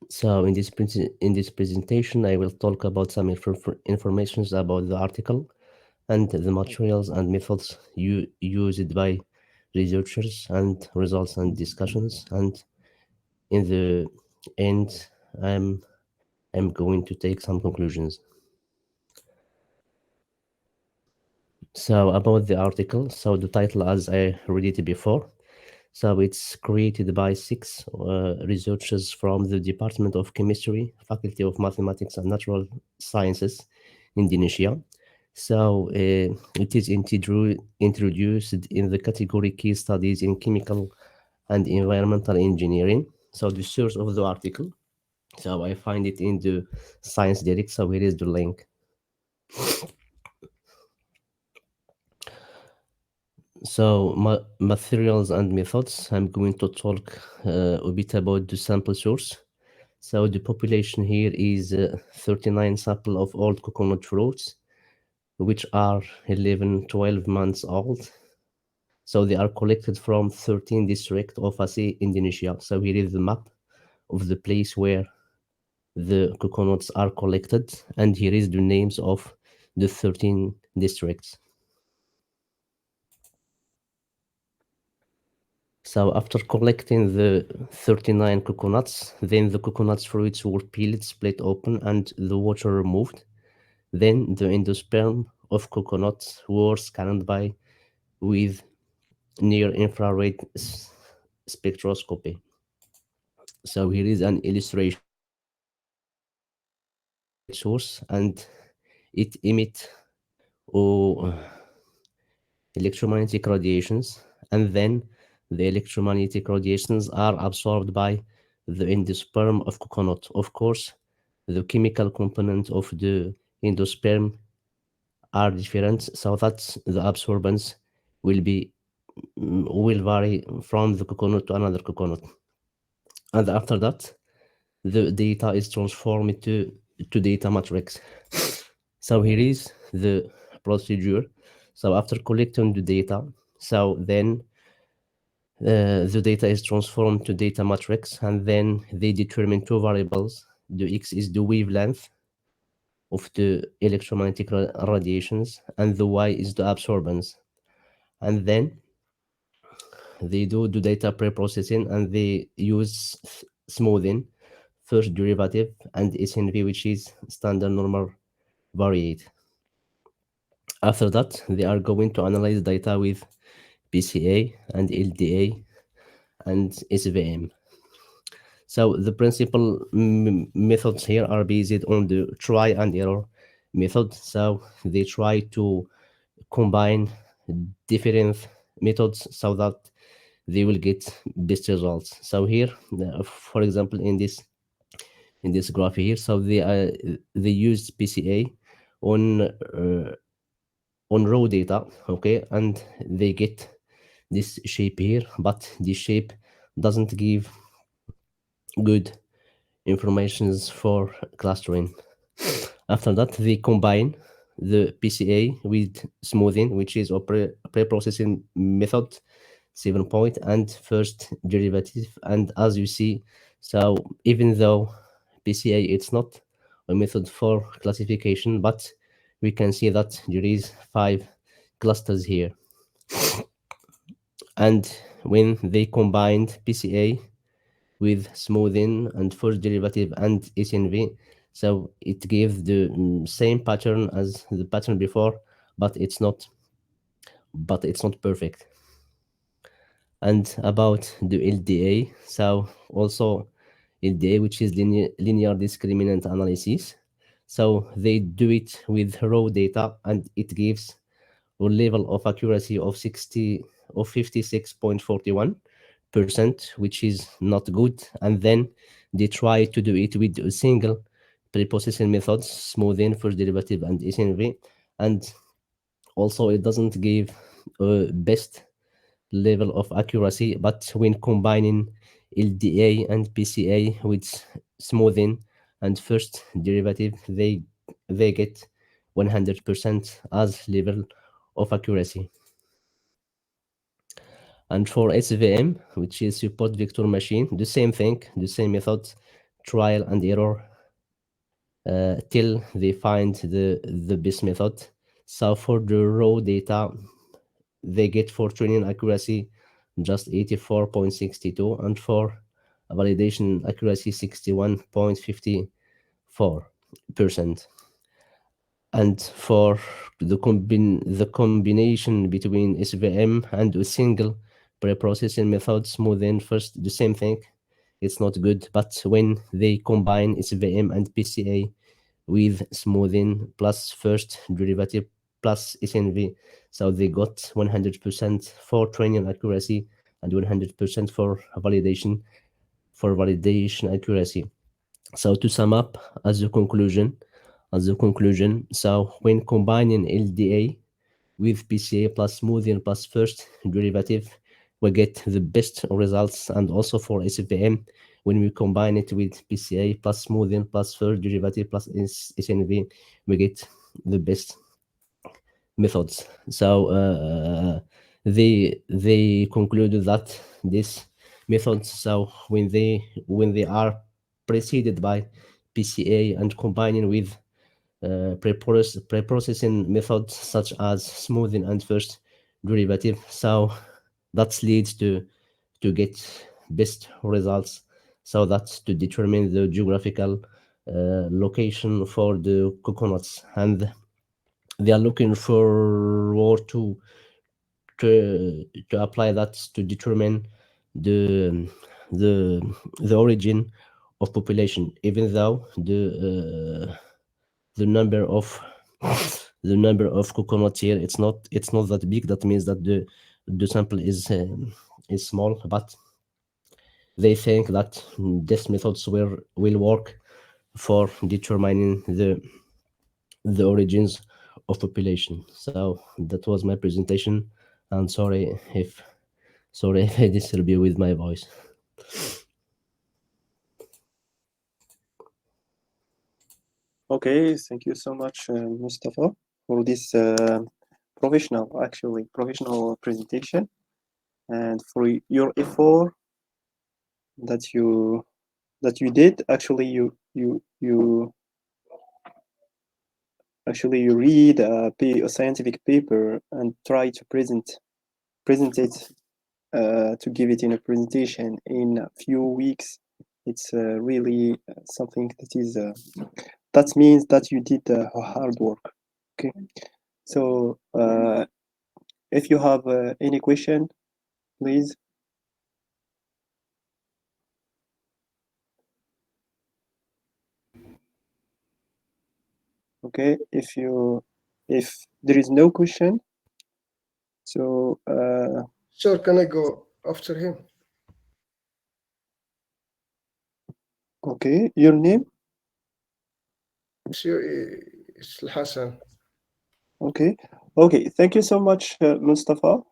So in this presentation, I will talk about some informations about the article and the materials and methods used by researchers and results and discussions. And in the end, I'm I'm going to take some conclusions. So about the article, so the title, as I read it before, so it's created by six researchers from the Department of Chemistry, Faculty of Mathematics and Natural Sciences, Indonesia. So it is introduced in the category Key Studies in Chemical and Environmental Engineering. So the source of the article, so I find it in the Science Direct. So here is the link. So materials and methods. I'm going to talk a bit about the sample source. So the population here is 39 sample of old coconut fruits, which are 11, 12 months old. So they are collected from 13 districts of Aceh, Indonesia. So here is the map of the place where the coconuts are collected, and here is the names of the 13 districts. So after collecting the 39 coconuts, then the coconut fruits were peeled, split open, and the water removed. Then the endosperm of coconuts were scanned by with near infrared spectroscopy. So here is an illustration. So this is the light source, and it emits oh, electromagnetic radiations, and then the electromagnetic radiations are absorbed by the endosperm of coconut. Of course, the chemical component of the endosperm are different, so that the absorbance will be will vary from the coconut to another coconut. And after that, the data is transformed to data matrix. So here is the procedure. So after collecting the data, so then the data is transformed to data matrix, and then they determine two variables. The x is the wavelength of the electromagnetic radiations, and the y is the absorbance. And then they do the data pre-processing, and they use smoothing, first derivative, and SNV, which is standard normal variate. After that, they are going to analyze data with PCA and LDA and SVM. So the principal methods here are based on the try and error method. So they try to combine different methods so that they will get best results. So here, for example, in this graph here, so they used PCA on raw data, okay, and they get this shape here, but this shape doesn't give good informations for clustering. After that, they combine the PCA with smoothing, which is a pre-processing method, 7 point, and first derivative. And as you see, so even though PCA it's not a method for classification, but we can see that there is 5 clusters here. And when they combined PCA with smoothing and first derivative and SNV, so it gave the same pattern as the pattern before, but it's not perfect. And about the LDA, so also LDA, which is linear discriminant analysis. So they do it with raw data, and it gives a level of accuracy of 56.41%, which is not good. And then they try to do it with a single pre-processing methods, smoothing, first derivative, and SNV, and also it doesn't give a best level of accuracy. But when combining LDA and PCA with smoothing and first derivative, they get 100% as level of accuracy. And for SVM, which is support vector machine, the same thing, the same method, trial and error till they find the best method. So for the raw data, they get for training accuracy just 84.62, and for validation accuracy 61.54%. And for the combination between SVM and a single pre-processing method, smoothing first, the same thing. It's not good, but when they combine SVM and PCA with smoothing plus first derivative plus SNV, so they got 100% for training accuracy and 100% for validation accuracy. So to sum up, as a conclusion, so when combining LDA with PCA plus smoothing plus first derivative, we get the best results. And also for SVM, when we combine it with PCA plus smoothing plus first derivative plus SNV, we get the best methods. So they concluded that this methods, so when they are preceded by PCA and combining with pre-processing methods such as smoothing and first derivative, so that leads to get best results, so that's to determine the geographical location for the coconuts. And they are looking forward to apply that to determine the the the origin of population, even though the number of the number of coconuts here, it's not that big. That means that the sample is small, but they think that these methods will work for determining the origins of population. So that was my presentation, and sorry if I disturb you with my voice. Okay, thank you so much, Mustafa, for this professional presentation, and for your effort that you did. Actually, you read a scientific paper and try to present it to give it in a presentation in a few weeks. It's really something that means that you did hard work. Okay, so if you have any question, please. Okay, if there is no question, so Sure, can I go after him? okay, your name. It's Hassan. Okay, thank you so much, Mustafa.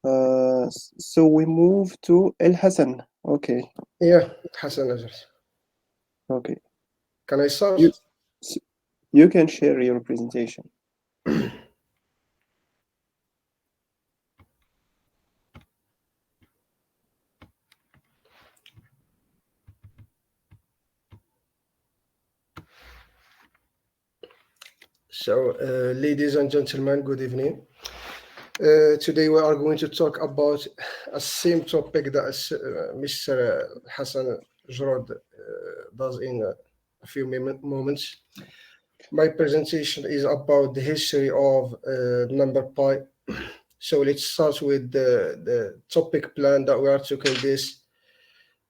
So we move to El Hassan. Okay, Yeah, Hassan Ajers. okay. Can I start? You you can share your presentation. So, ladies and gentlemen, good evening. Today we are going to talk about a same topic that Mr. Hassan Jorod does in a few moments. My presentation is about the history of number pi. So let's start with the topic plan that we are taking this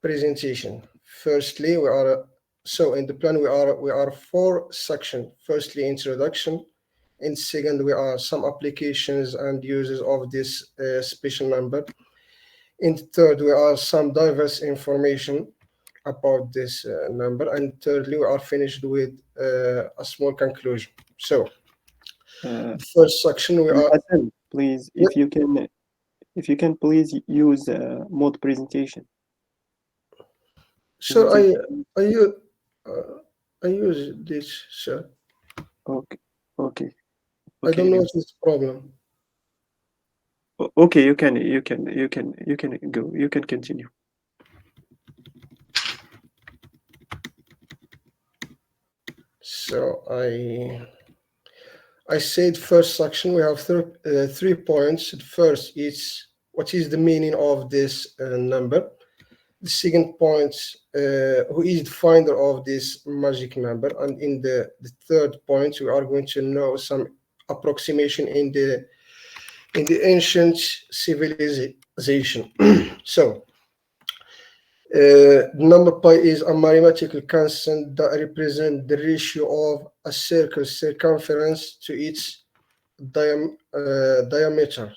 presentation. Firstly, in the plan we are four sections. Firstly, introduction. In second, we are some applications and uses of this special number. In third, we are some diverse information about this number. And thirdly, we are finished with a small conclusion. So, the first section we are. Hassan, please, if you can please use mode presentation. So Isn't it? I use I use this. So Okay, okay, I don't know okay. what is the problem. Okay, you can go. You can continue. So I said first section we have 3 points. The first is what is the meaning of this number. The second point, who is the finder of this magic number, and in the third point we are going to know some approximation in the ancient civilization. So number pi is a mathematical constant that represents the ratio of a circle's circumference to its diameter.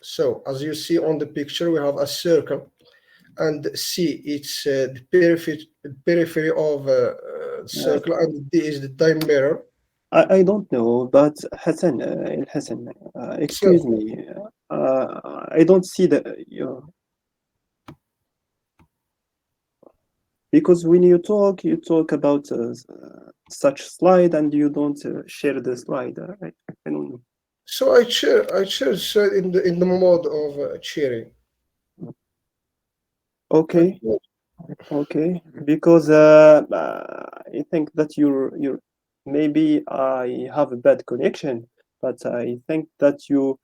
So as you see on the picture, we have a circle, and C it's the periphery of circle, and D is the diameter. I don't know, but Hassan, Hassan, excuse So, me. I don't see the because when you talk about such slide, and you don't share the slide. I don't know. so I chose in the mode of cheering. Okay, okay. Because I think that you're maybe I have a bad connection, but I think that you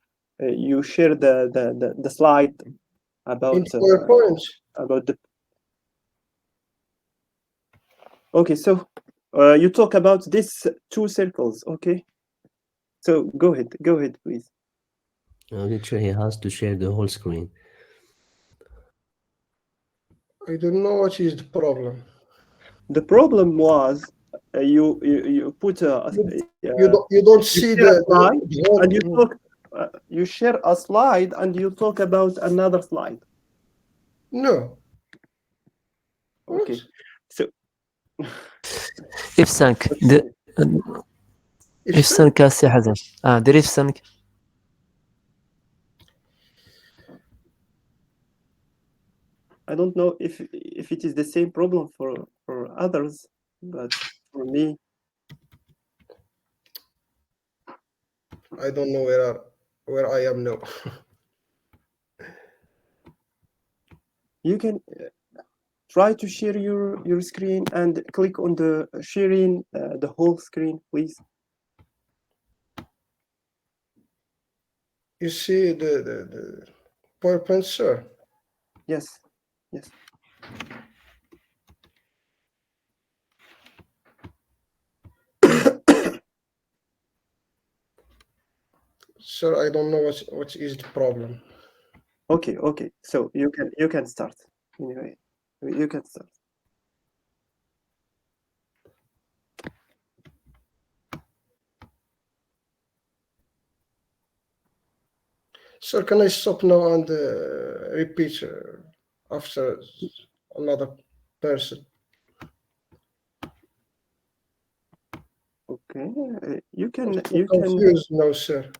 share the slide In about PowerPoint, the. Okay, so you talk about these two circles. Okay, so go ahead, please. Literally, he has to share the whole screen. I don't know what is the problem. The problem was you put You don't you see share a slide, the and you whole. talk you share a slide, and you talk about another slide. No. Okay, What? so F5 If F5 السي حسن دير F5 I don't know if it is the same problem for others, but for me, I don't know where I am now. you can try to share your screen and click on the sharing the whole screen, please. You see the PowerPoint, sir. Yes, yes. Sir, I don't know what is the problem. Okay, okay. So you can start. Anyway, you can start. Sir, can I stop now and repeat after another person? Okay, I'm you so can. confused now, sir.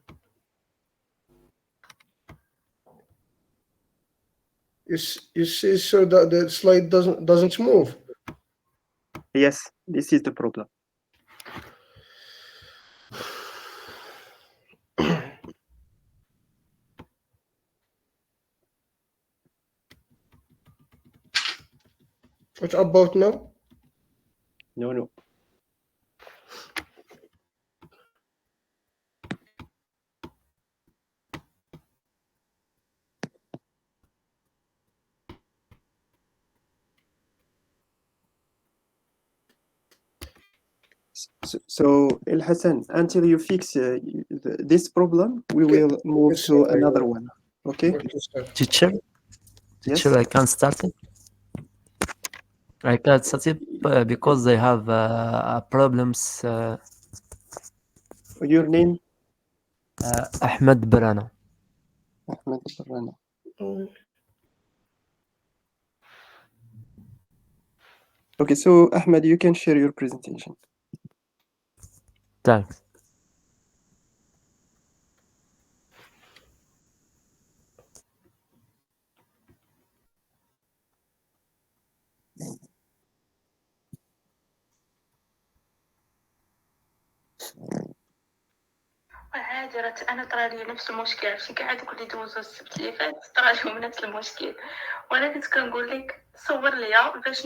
You see, sir, that the slide doesn't move. Yes, this is the problem. What about now? No, no. So El Hassan, until you fix this problem, we Okay. will move Yes, to sir, another one. Okay? okay, sir. teacher Yes. I can't start it. I can't start it because they have problems. Your name? Ahmed Barana. Ahmed Barrana. Okay, so Ahmed, you can share your presentation. Thanks. عادي، راه أنا طرالي نفس المشكل، هادشي كاع هادوك اللي دوزو السبت اللي فات طرالهم نفس المشكل، وأنا كنت كنقول لك صور ليا باش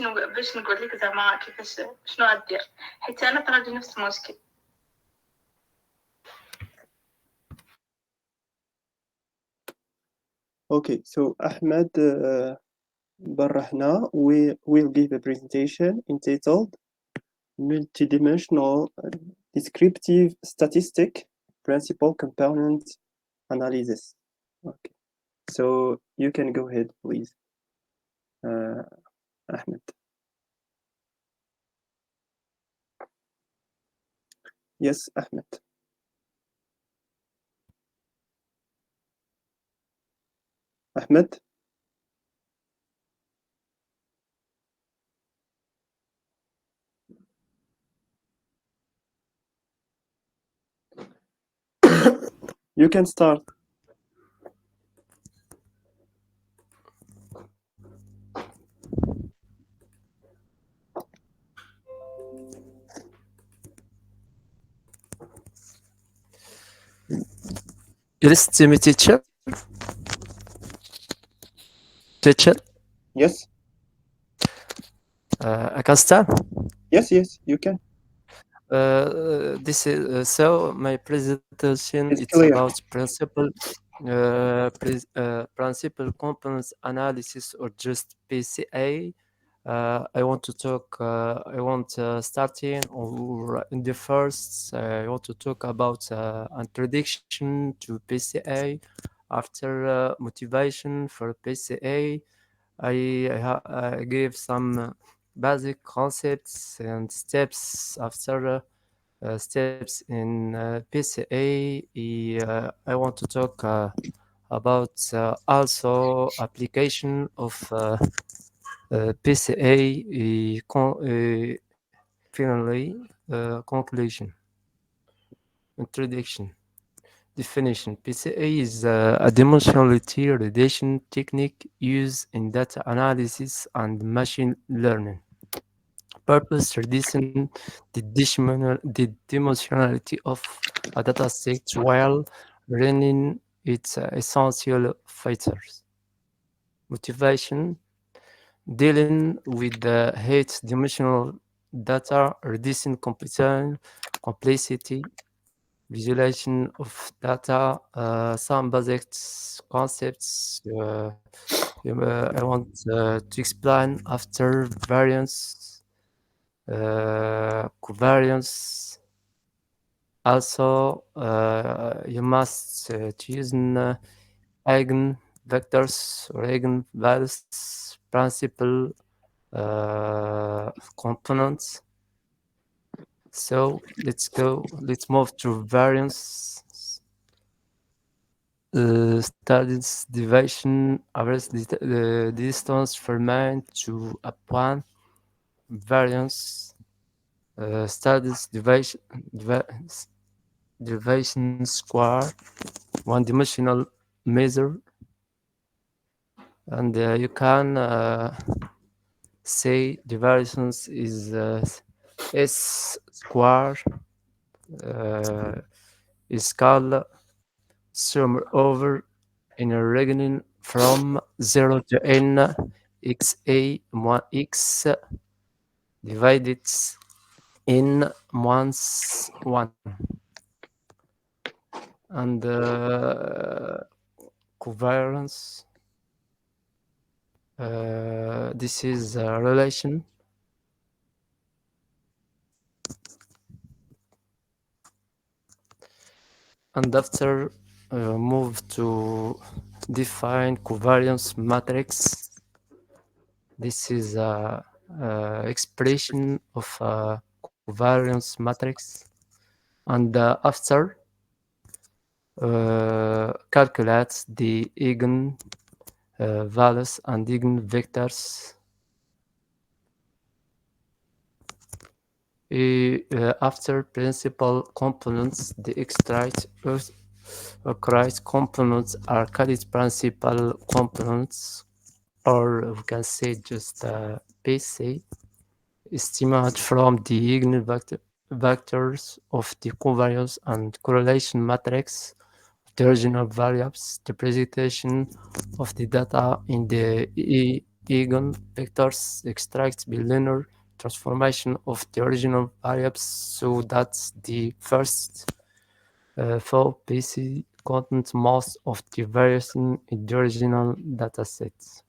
نقول لك زعما كيفاش شنو غدير، حيت أنا طرالي نفس المشكل. Okay, so Ahmed Barrahna will give a presentation entitled Multidimensional Descriptive Statistic Principal Component Analysis. Okay, so you can go ahead, please, Ahmed. Yes, Ahmed. Ahmed? You can start. You listen to me, teacher? Teacher? Yes, I can start? yes, you can. This is so my presentation. It's It's clear. about principal components analysis, or just PCA. I want to talk. I want starting or in the first. I want to talk about introduction to PCA. After motivation for PCA, I gave some basic concepts and steps after. Steps in PCA. I want to talk about also application of PCA. Finally, conclusion, introduction, definition. PCA is a dimensionality relation technique used in data analysis and machine learning. Purpose reducing the dimensionality of a dataset while running its essential features. Motivation: dealing with the eight dimensional data, reducing complexity, visualization of data, some basic concepts. I want to explain after variance, covariance. Also, you must choose eigenvectors or eigenvalues, principal components. So let's go. Let's move to variance. Studies deviation, average the distance from main to a point. Variance studies deviation square, one-dimensional measure, and you can say the variance is s square is called sum over in a region from 0 to n xa moins x divided in minus 1, and covariance. This is a relation and after move to define covariance matrix. This is a expression of covariance matrix, and after calculate the eigen values and eigenvectors. After principal components, the extract components are called principal components, or we can say just PC, estimate from the eigenvector vectors of the covariance and correlation matrix of the original variables, the presentation of the data in the eigenvectors extracts the linear transformation of the original variables so that the first four PC contains most of the variation in the original dataset.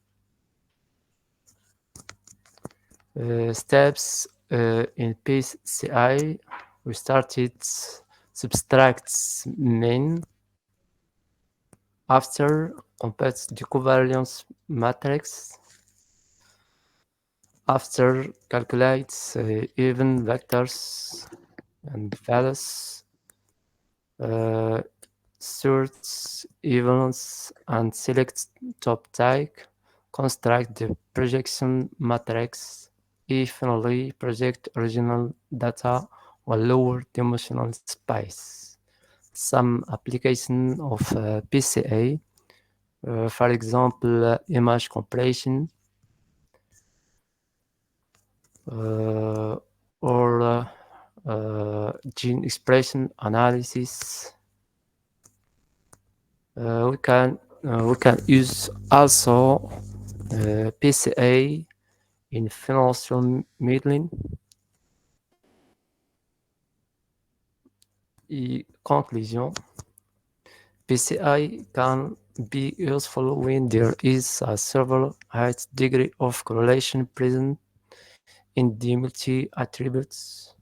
Steps in PCI, we started subtracts min after computes the covariance matrix, after calculates even vectors and values, sorts events and selects top type, construct the projection matrix, finally project original data on lower dimensional space. Some application of PCA, for example, image compression, or gene expression analysis. We can use also PCA in financial modeling. Conclusion: PCI can be useful when there is a several high degree of correlation present in the multi-attributes.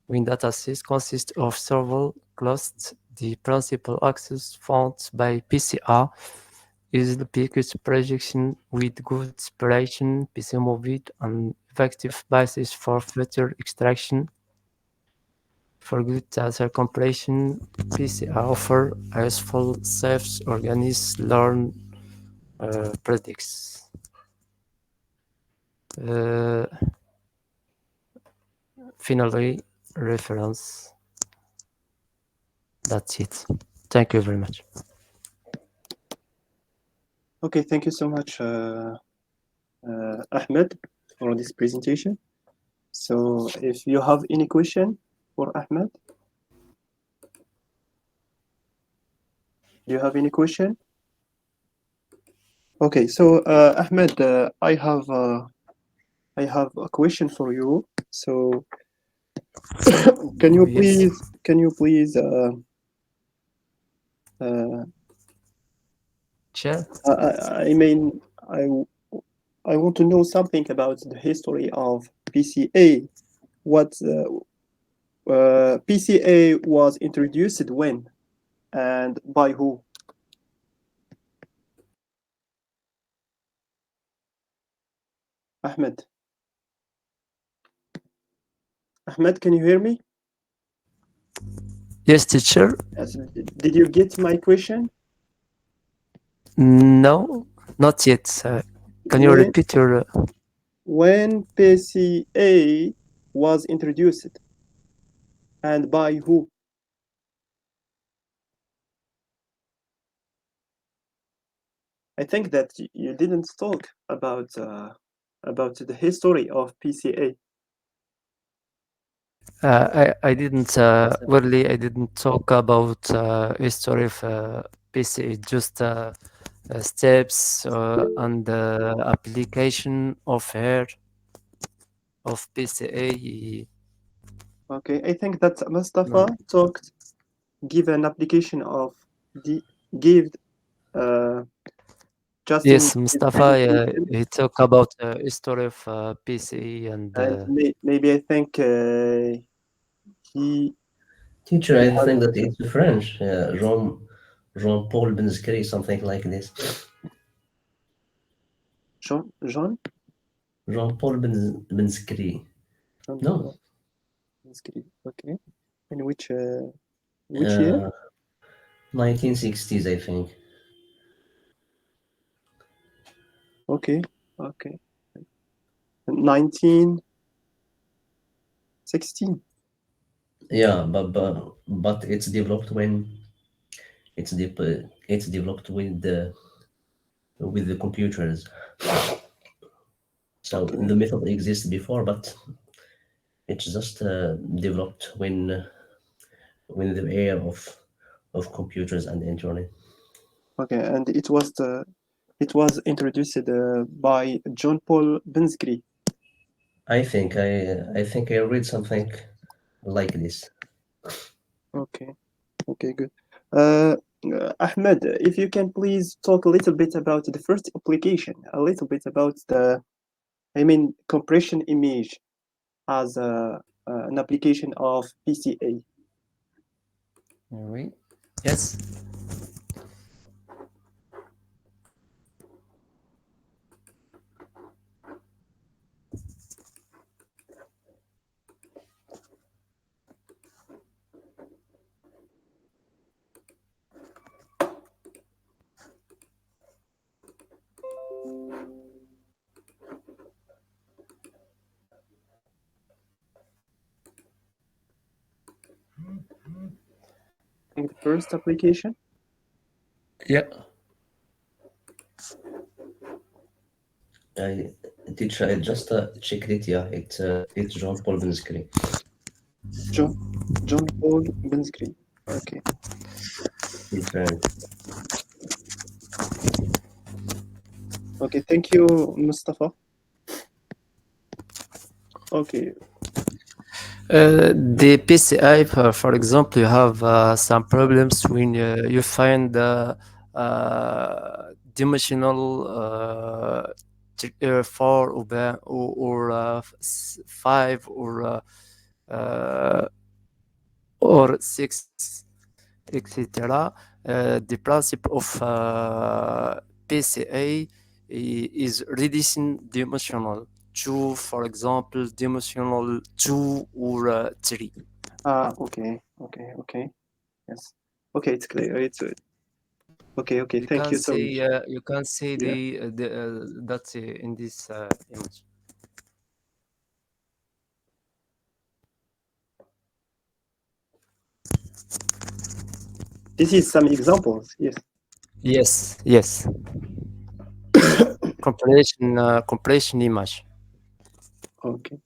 When datasets consist of several clusters, the principal axis found by PCR is the Picus projection with good separation, PCMO with an effective basis for future extraction. For good data compression, PCR offer a useful self-organized learn predicts. Finally, reference. That's it. Thank you very much. Okay, thank you so much, Ahmed, for this presentation. So if you have any question for Ahmed, do you have any question? Okay, so Ahmed, I have a question for you. So can you please Chair? I mean, I want to know something about the history of PCA. What PCA was introduced when and by who? Ahmed. Ahmed, can you hear me? Yes, teacher. Yes. Did you get my question? No, not yet. Can you repeat your... When PCA was introduced and by who? I think that you didn't talk about the history of PCA. I didn't really. I didn't talk about history of PC. Just steps and application of hair of PCA. Okay, I think that Mustafa give an application of give just Yes, in his Mustafa. presentation. He talked about history of PCA and maybe I think he Teacher, I think that it's French. Jean-Paul Benzkri, something like this. Jean Jean-Paul Benzkri. No. Okay. In which year? 1960s, I think. Okay. 1916. Yeah, but it's developed when it's developed with the computers. So Okay. the method exists before, but It's just developed when the era of computers and internet. Okay, and it was introduced by John Paul Binsky. I think I read something like this. Okay, okay, good. Uh, Ahmed, if you can please talk a little bit about the first application, a little bit about compression image as an application of PCA. Oui. Yes. I think the first application. Yeah. I teacher I just checked it. Yeah, it's John Paul Binsky. John John Paul Binsky. Okay. His friend. Okay, thank you, Mustafa. Okay, The PCI, for example, you have some problems when you find dimensional 5 or 6, etc. The principle of PCA is reducing dimensional to, for example, dimensional 2 or 3. okay. Yes. Okay, it's clear. It's okay. You Thank can you so see much. Yeah. the that in this image. This is some examples. Yes. Yes. Compression image. Okay.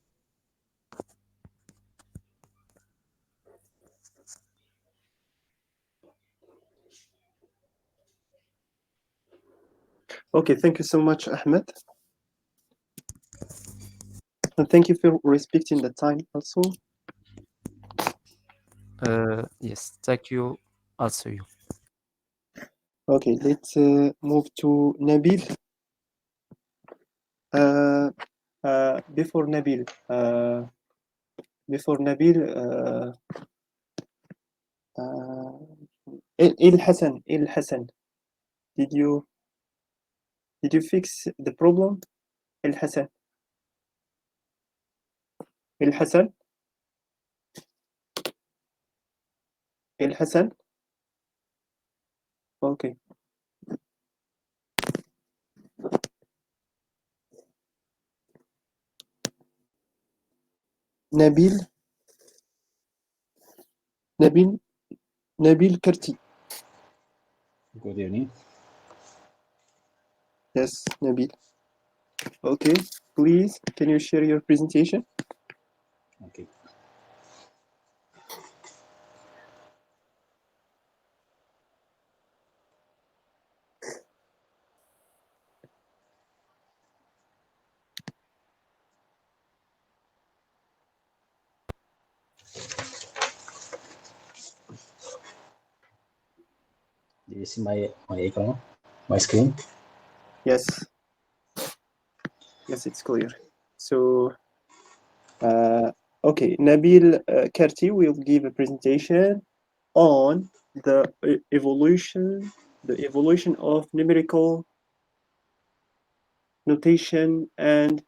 Okay, thank you so much, Ahmed. And thank you for respecting the time also. Yes, thank you. Also you. Okay, let's move to Nabil. Before Nabil, Il Hassan, did you fix the problem? Il Hassan, Il Hassan, Il Hassan. Okay. Nabil, Nabil, Nabil Karti. Good evening. Yes, Nabil. Okay, please, can you share your presentation? Okay. Do you see my icon, my screen? Yes. Yes, it's clear. So, okay, Nabil Karti will give a presentation on the evolution of numerical notation and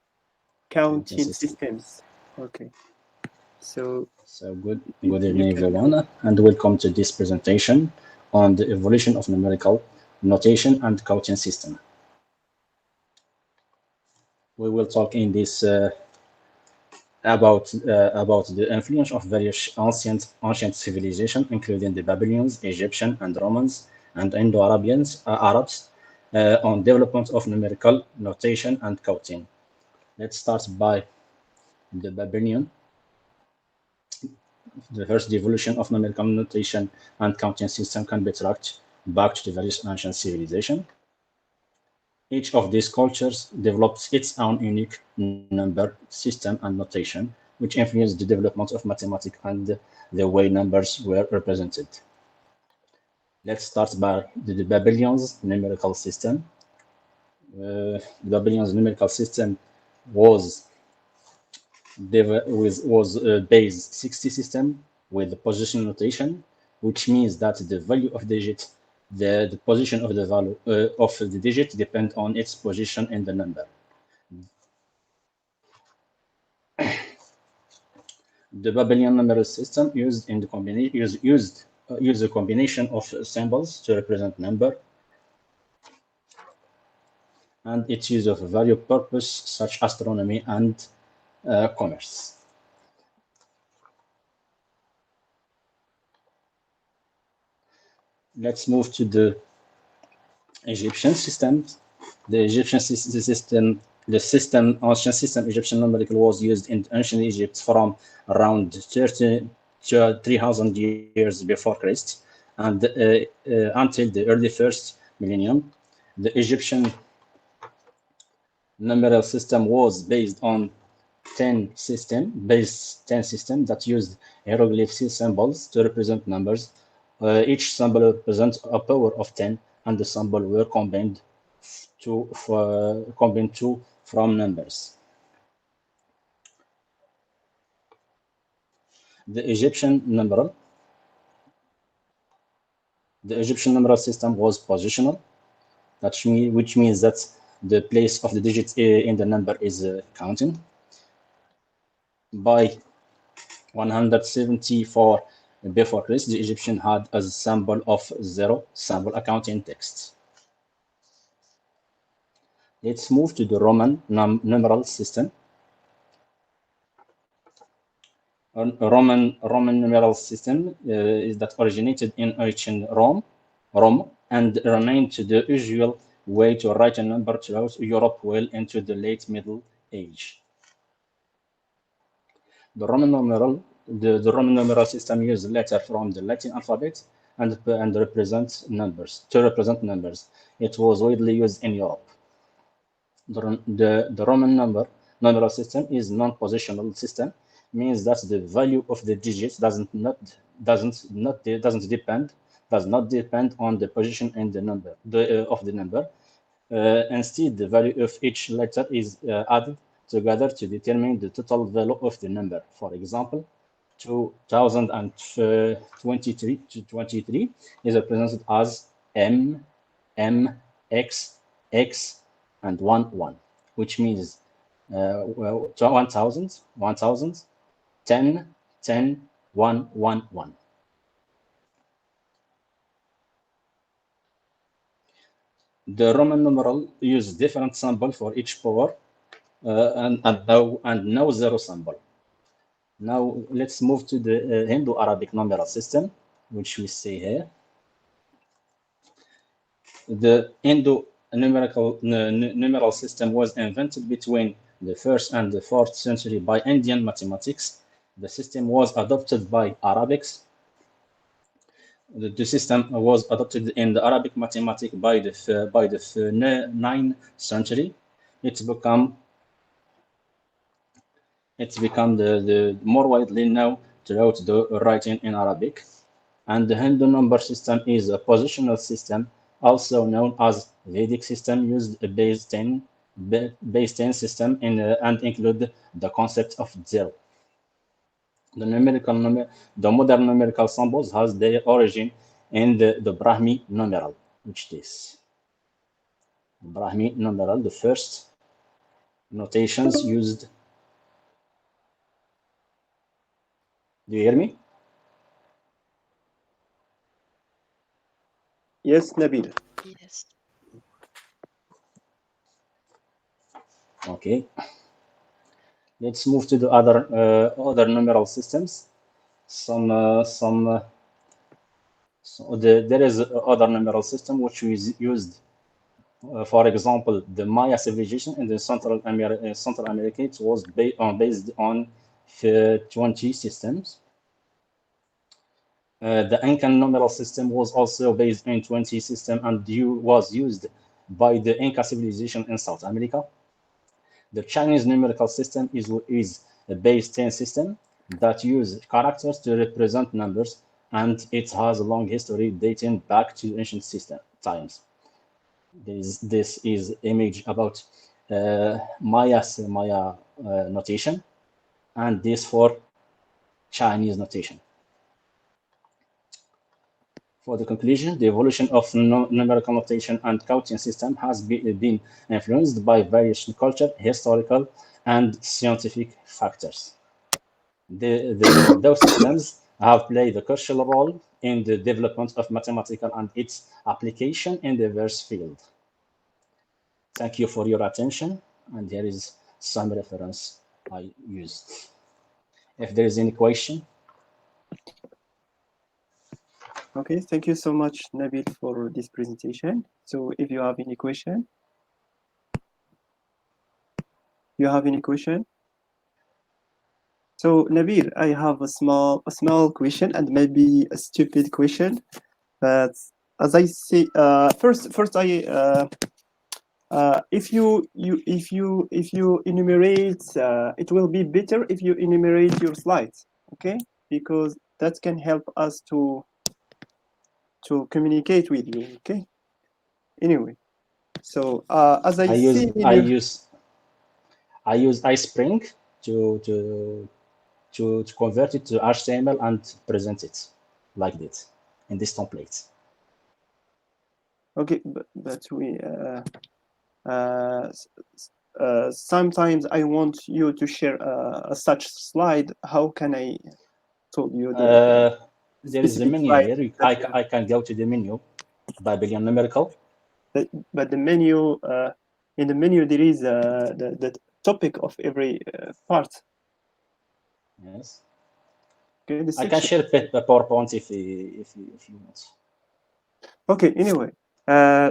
counting System. systems. Okay. So Good you evening, can everyone, and welcome to this presentation on the evolution of numerical notation and counting system. We will talk in this about the influence of various ancient civilizations, including the Babylonians, Egyptian, and Romans, and Indo-Arabians, Arabs, on development of numerical notation and counting. Let's start by the Babylonian. evolution of numerical notation and counting system can be tracked back to the various ancient civilizations. Each of these cultures developed its own unique number system and notation, which influenced the development of mathematics and the way numbers were represented. Let's start by the Babylonians numerical system. The Babylonians numerical system was base 60 system with the position notation, which means that the value of digit, the position of the value of the digit depend on its position in the number. The Babylonian numeral system used in the combination used a combination of symbols to represent number, and its use of various purpose such astronomy and commerce. Let's move to the Egyptian systems. The Egyptian system, ancient system Egyptian numerical was used in ancient Egypt from around 30 to 3,000 years before Christ, and until the early first millennium. The Egyptian numeral system was based on 10 system that used hieroglyphs symbols to represent numbers. Each symbol represents a power of 10, and the symbol were combined to from numbers. The Egyptian numeral system was positional, which means that the place of the digit in the number is counting. By 174 before Christ, the Egyptian had a symbol of 0 symbol accounting text. Let's move to the Roman numeral system. Roman numeral system is that originated in ancient Rome, and remained the usual way to write a number throughout Europe well into the late Middle Age. The Roman numeral system used letters from the Latin alphabet and represent numbers. It was widely used in Europe. The Roman numeral system is non-positional system, means that the value of the digits does not depend on the position in the number of the number. Instead, the value of each letter is added together to determine the total value of the number. For example, 2023 is represented as M, X, X, and 1, which means 1,000, 10, 10, 1, 1, 1. The Roman numeral used different symbol for each power, and no zero symbol. Now let's move to the Hindu-Arabic numeral system, which we see here. The Hindu numeral system was invented between the 1st and the 4th century by Indian mathematics. The system was adopted by Arabics. The system was adopted in the Arabic mathematics by the 9th century. It's become the more widely known throughout the writing in Arabic. And the Hindu number system is a positional system, also known as Vedic system, used a base 10 system and include the concept of zero. The modern numerical symbols has their origin in the Brahmi numeral, which is Brahmi numeral. The first notations used. Do you hear me? Yes, Nabil. Yes. Okay. Let's move to the other numeral systems. There is other numeral system which is used. For example, the Maya civilization in the Central America, it was based on 20 systems. The Incan numeral system was also based on 20 system and was used by the Inca civilization in South America. The Chinese numerical system is a base 10 system that uses characters to represent numbers, and it has a long history dating back to ancient system times. This is image about Maya notation, and this for Chinese notation. For the conclusion, the evolution of numerical notation and counting system has been influenced by various cultural, historical, and scientific factors. Those systems have played a crucial role in the development of mathematical and its application in diverse fields. Thank you for your attention, and here is some reference I used. If there is any question. Okay, thank you so much, Nabil, for this presentation. So if you have any question, So Nabil, I have a small question and maybe a stupid question, but as I say, first if you enumerate, it will be better if you enumerate your slides, okay? Because that can help us to communicate with you, okay? Anyway, so as I see in I use iSpring to convert it to HTML and present it like this in this template. Okay, but we sometimes I want you to share a such slide. How can I tell you there is a menu here. I can go to the menu, Babylon numerical. But the menu, in the menu, there is the topic of every part. Yes. Okay, I can share the PowerPoint if you want. Okay. Anyway,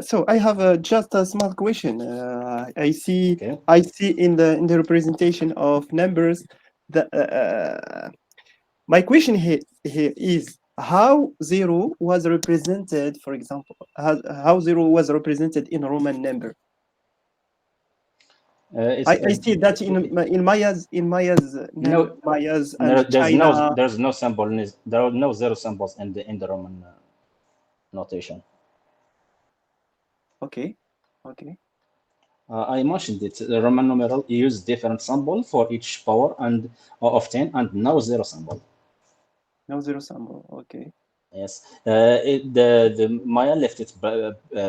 so I have just a small question. I see in the representation of numbers that my question here is how zero was represented. For example, how zero was represented in a Roman number. I see that in Maya's and China. There's no symbol. There are no zero symbols in the Roman notation. Okay. I mentioned it. The Roman numeral use different symbol for each power and of 10, and no zero symbol. No zero symbol. Okay. Yes. The Maya left it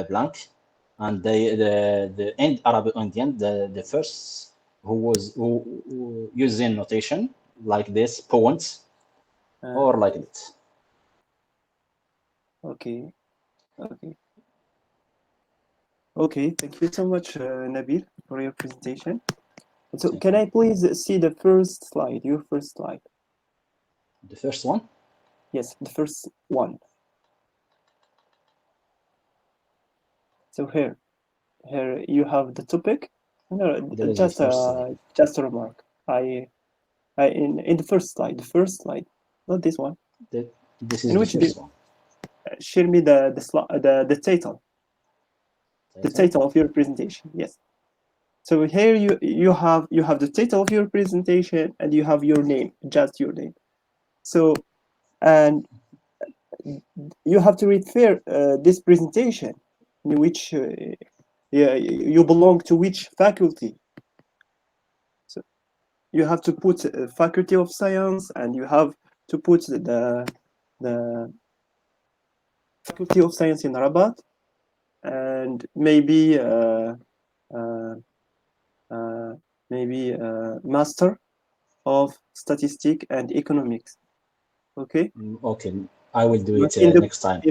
blank, and the end Arabic Indian, the first who using notation like this points or like this. Okay. Thank you so much, Nabil, for your presentation. So can I please see the first slide, your first slide? The first one? Yes, the first one. So here you have the topic. No, just a remark. In the first slide, not this one. This is the first one. Share me the title. The title of your presentation. Yes. So here you have the title of your presentation and you have your name, just your name. So and you have to refer this presentation in which you belong to which faculty. So you have to put Faculty of Science and you have to put the Faculty of Science in Rabat and maybe Master of Statistics and Economics. Okay. Okay, I will do it next time.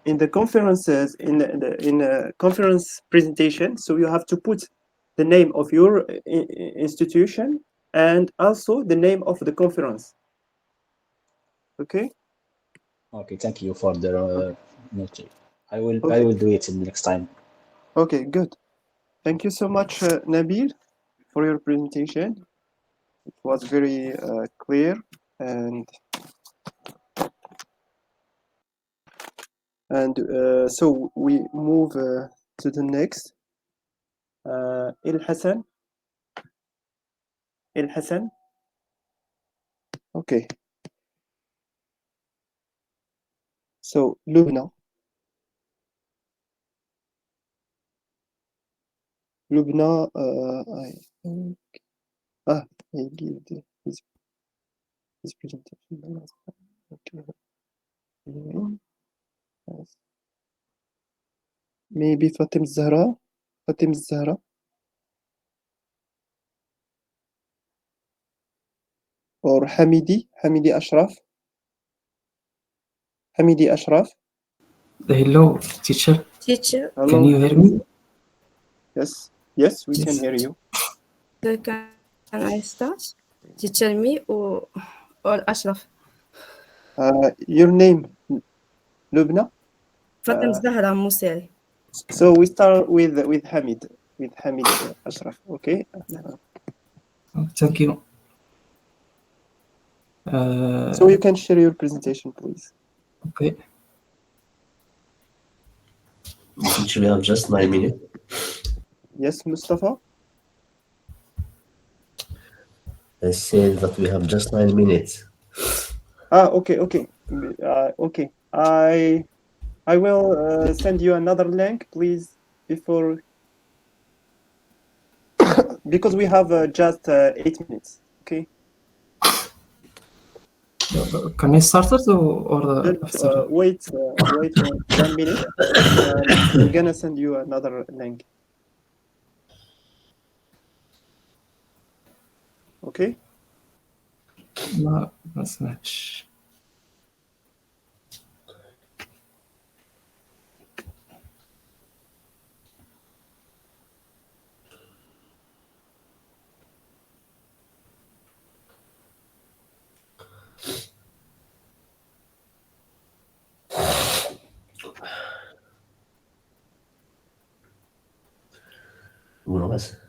In the conferences, in the conference presentation, so you have to put the name of your institution and also the name of the conference. Okay. Okay, thank you for the note. I will do it next time. Okay, good. Thank you so much, Nabil, for your presentation. It was very clear and And so we move to the next. El Hassan. El Hassan. Okay. So Lubna. Lubna, I think. He gave his presentation. Okay. Anyway, yes. Maybe Fatim Zahra. Fatim Zahra. Or Hamidi. Hamidi Ashraf. Hamidi Ashraf. Hello, teacher. Teacher, Hello. Can you hear me? Yes. Yes, we can Yes. hear you. can I start? Teacher me or Ashraf? Your name, Lubna? Fatim Zahra Musel. So we start with Hamid. With Hamid Ashraf. Okay. Thank you. So you can share your presentation, please. Okay. Teacher, we have just 9 minutes. Yes, Mustafa. I said that we have just 9 minutes. Okay. Okay. I will send you another link, please, before because we have just 8 minutes. Okay. Can I start it or Just after? wait for 1 minute. I'm gonna send you another link. Okay. ما سمعتش. Uno más.